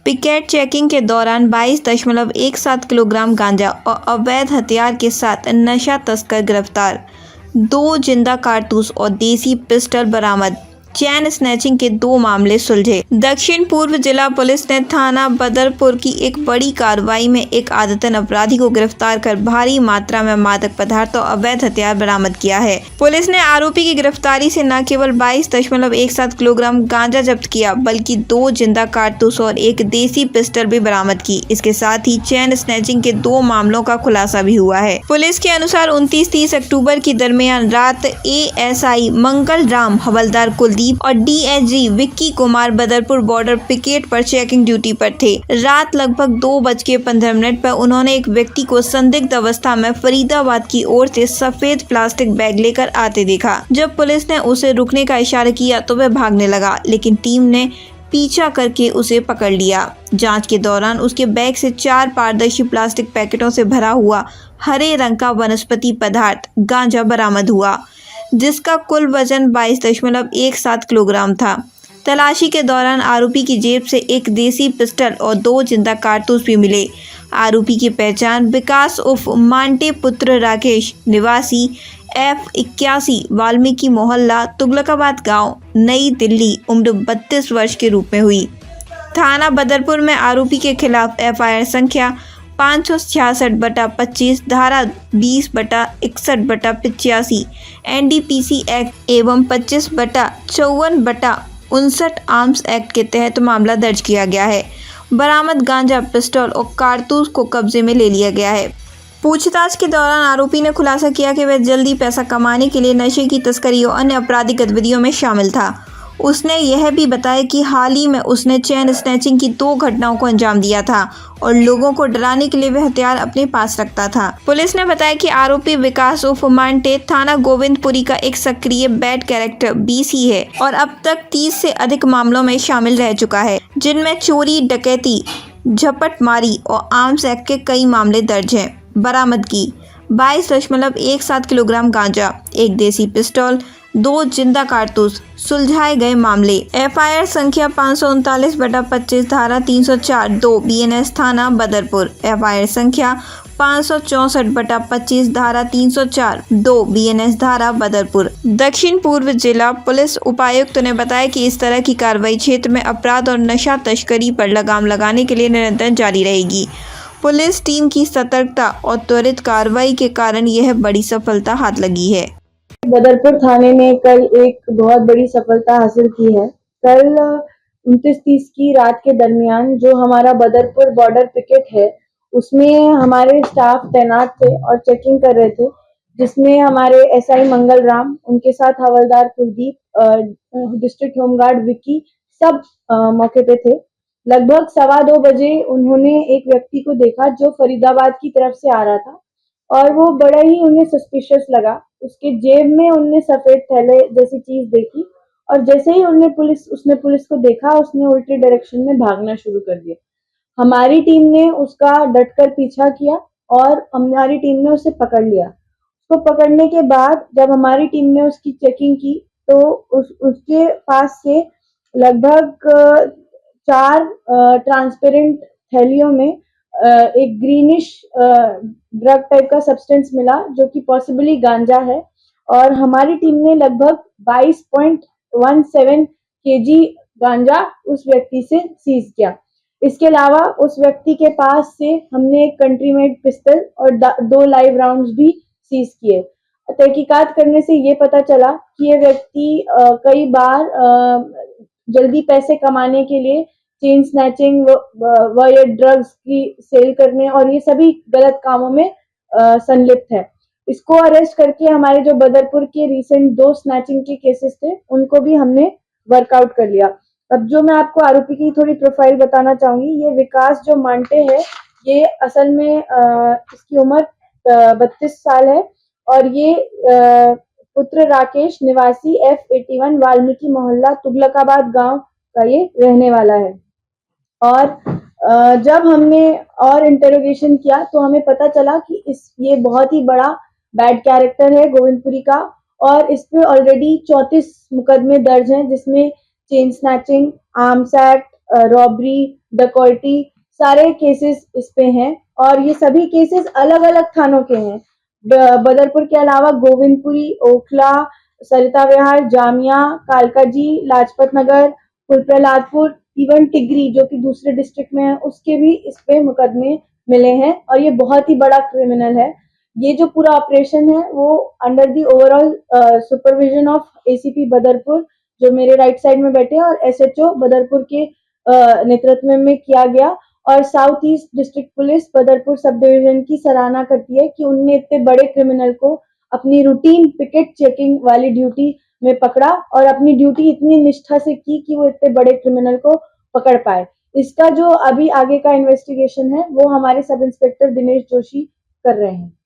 Picket checking के दौरान 22.17 kilogram गांजा और अवैध हथियार के साथ नशा तस्कर गिरफ्तार, 2 जिंदा कारतूस और देसी पिस्टल बरामद। चैन स्नैचिंग के 2 मामले सुलझे। दक्षिण पूर्व जिला पुलिस ने थाना बदरपुर की एक बड़ी कार्रवाई में एक आदतन अपराधी को गिरफ्तार कर भारी मात्रा में मादक पदार्थ और अवैध हथियार बरामद किया है। पुलिस ने आरोपी की गिरफ्तारी से न केवल 22.17 किलोग्राम गांजा जब्त किया, बल्कि 2 जिंदा कारतूस और एक देसी पिस्टल भी बरामद की। इसके साथ ही चैन स्नैचिंग के 2 मामलों का खुलासा भी हुआ है। पुलिस के अनुसार 29-30 अक्टूबर की दरमियान रात ASI मंगल राम, हवलदार कुलदीप और DSG Vicky Kumar Badarpur border picket पर चेकिंग ड्यूटी पर थे। रात लगभग 2:15 पर उन्होंने एक व्यक्ति को संदिग्ध अवस्था में फरीदाबाद की ओर से सफेद प्लास्टिक बैग लेकर आते देखा। जब पुलिस ने उसे रुकने का इशारा किया तो वह भागने लगा, लेकिन टीम ने पीछा करके उसे पकड़ लिया। जांच के दौरान उसके बैग से 4 पारदर्शी प्लास्टिक पैकेटों से भरा हुआ हरे रंग का वनस्पति पदार्थ गांजा बरामद हुआ, जिसका कुल वजन 22.17 किलोग्राम था। तलाशी के दौरान आरोपी की जेब से एक देसी पिस्टल और 2 जिंदा कारतूस भी मिले। आरोपी की पहचान विकास उर्फ मांटे पुत्र राकेश, निवासी F81, वाल्मीकि मोहल्ला, तुगलकाबाद गांव, नई दिल्ली, उम्र 32 वर्ष के रूप में हुई। थाना बदरपुर में आरोपी के खिलाफ FIR संख्या 566/25, धारा 20/61/85 NDPC एक्ट एवं 25/54/59 आर्म्स एक्ट के तहत मामला दर्ज किया गया है। बरामद गांजा, पिस्टल और कारतूस को कब्जे में ले लिया गया है। पूछताछ के दौरान आरोपी ने खुलासा किया कि वह जल्दी पैसा कमाने के लिए नशे की तस्करी और अन्य आपराधिक गतिविधियों में शामिल था। उसने यह भी बताया कि हाल ही में उसने चैन स्नैचिंग की 2 घटनाओं को अंजाम दिया था और लोगों को डराने के लिए वह हथियार अपने पास रखता था। पुलिस ने बताया कि आरोपी विकास उर्फ मांटे थाना गोविंदपुरी का एक सक्रिय बैड कैरेक्टर BC है और अब तक 30 से अधिक मामलों में शामिल रह चुका है, जिनमें चोरी, डकैती, झपटमारी और आर्म्स एक्ट के कई मामले दर्ज हैं। बरामदगी 22.17 किलोग्राम गांजा, एक देसी पिस्टल, 2 जिंदा कारतूस। सुलझाए गए मामले FIR संख्या 539/25, धारा 304(2) BNS थाना बदरपुर, FIR संख्या 564/25, धारा 304(2) BNS धारा बदरपुर। दक्षिण पूर्व जिला पुलिस उपायुक्त ने बताया कि इस तरह की कार्रवाई क्षेत्र में अपराध और नशा तस्करी पर लगाम लगाने के लिए निरंतर जारी रहेगी। पुलिस टीम की सतर्कता और त्वरित कार्रवाई के कारण यह बड़ी सफलता हाथ लगी है। बदरपुर थाने ने कल एक बहुत बड़ी सफलता हासिल की है। कल 29-30 की रात के दरमियान जो हमारा बदरपुर बॉर्डर पिकेट है, उसमें हमारे स्टाफ तैनात थे और चेकिंग कर रहे थे, जिसमें हमारे SI मंगल राम, उनके साथ हवलदार कुलदीप, डिस्ट्रिक्ट होमगार्ड विक्की, सब मौके पे थे। लगभग 2:15 बजे उन्होंने एक व्यक्ति को देखा जो फरीदाबाद की तरफ से आ रहा था और वो बड़ा ही उन्हें सस्पिशियस लगा। उसके जेब में उनने सफेद थैले जैसी चीज देखी और जैसे ही उसने पुलिस को देखा, उसने उल्टी डायरेक्शन में भागना शुरू कर दिया। हमारी टीम ने उसका डटकर पीछा किया और हमारी टीम ने उसे पकड़ लिया। उसको पकड़ने के बाद जब हमारी टीम ने उसकी चेकिंग की तो उसके पास से लगभग 4 ट्रांसपेरेंट थैलियों में एक ग्रीनिश ड्रग टाइप का सब्सटेंस मिला, जो कि पॉसिबली गांजा है, और हमारी टीम ने लगभग 22.17 kg गांजा उस व्यक्ति से सीज किया। इसके अलावा उस व्यक्ति के पास से हमने एक कंट्री मेड पिस्टल और 2 लाइव राउंड्स भी सीज किए। तहकीकात करने से ये पता चला कि ये व्यक्ति कई बार जल्दी पैसे कमाने के लिए चेन स्नैचिंग, वायर ड्रग्स की सेल करने और ये सभी गलत कामों में संलिप्त है। इसको अरेस्ट करके हमारे जो बदरपुर के रिसेंट 2 स्नैचिंग के केसेस थे, उनको भी हमने वर्कआउट कर लिया। अब जो मैं आपको आरोपी की थोड़ी प्रोफाइल बताना चाहूंगी, ये विकास जो मांटे है, ये असल में इसकी उम्र 32 साल है और ये पुत्र राकेश, निवासी F81, वाल्मीकि मोहल्ला, तुगलकाबाद गांव का ये रहने वाला है। और जब हमने और इंटरोगेशन किया तो हमें पता चला कि ये बहुत ही बड़ा बैड कैरेक्टर है गोविंदपुरी का और इस पे ऑलरेडी 34 मुकदमे दर्ज हैं, जिसमें chain snatching, arms act, robbery, डकैती, सारे केसेस इस पे हैं और ये सभी केसेस अलग अलग थानों के हैं। बदरपुर के अलावा गोविंदपुरी, ओखला, सरिता विहार, जामिया, कालकाजी, लाजपत नगर, कुलप्रहलादपुर, इवन टिगरी जो कि दूसरे डिस्ट्रिक्ट में है, उसके भी इस पे मुकदमे मिले हैं और ये बहुत ही बड़ा क्रिमिनल है। ये जो पूरा ऑपरेशन है वो under the overall supervision of ACP Badarpur, जो मेरे राइट साइड में बैठे हैं, और एसएचओ बदरपुर के नेतृत्व में किया गया। और south east district police Badarpur sub division की सराहना करती है कि उनने इतने बड़े क्रिमिनल को अपनी रूटीन पिकेट चेकिंग वाली ड्यूटी में पकड़ा और अपनी ड्यूटी इतनी निष्ठा से की कि वो इतने बड़े क्रिमिनल को पकड़ पाए। इसका जो अभी आगे का इन्वेस्टिगेशन है वो हमारे सब इंस्पेक्टर दिनेश जोशी कर रहे हैं।